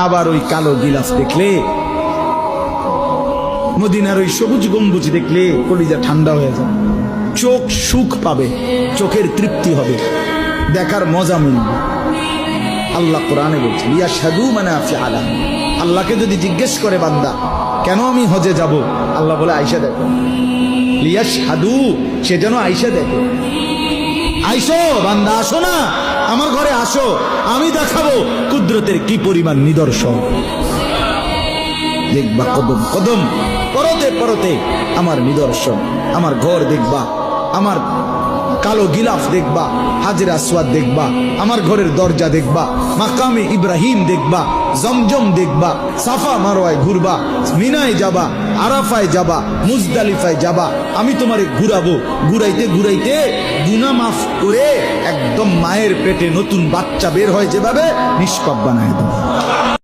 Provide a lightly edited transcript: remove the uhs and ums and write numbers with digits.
আবার ওই কালো গিলাফ দেখলে, মদিনার ওই সবুজ গম্বুজ দেখলে কলিজা ঠান্ডা হয়ে যায়, চোখ সুখ পাবে, চোখের তৃপ্তি হবে, দেখার মজা মিলবে। আল্লাহ কোরআনে বলছে লিয়াশহাদু মানাফিআ লাহুম। আল্লাহকে যদি জিজ্ঞেস করে বান্দা কেন আমি হজে যাব, আল্লাহ বলে আয়েশা দেখো, লিয়াশহাদু, সে যেন আয়েশা দেখে। আইসো বান্দা, আসো না আমার ঘরে, আসো, আমি দেখাবো কুদরতের কি পরিমাণ নিদর্শন। দেখবা কদম কদম, পরতে পরতে আমার নিদর্শন, আমার ঘর দেখবা, আমার কালো গিলাফ দেখবা, হাজরে আসওয়াদ দেখবা, আমার ঘরের দরজা দেখবা, মাকামে ইব্রাহিম দেখবা, জমজম দেখবা, সাফা মারওয়ায় ঘুরবা, মিনায় যাবা, আরাফায় যাবা, মুজদালিফায় যাবা, আমি তোমারে ঘুরাবো, ঘুরাইতে ঘুরাইতে গুনাহ মাফ করে একদম মায়ের পেটে নতুন বাচ্চা বের হয় যেভাবে, নিষ্পাপ বানায় দেবো।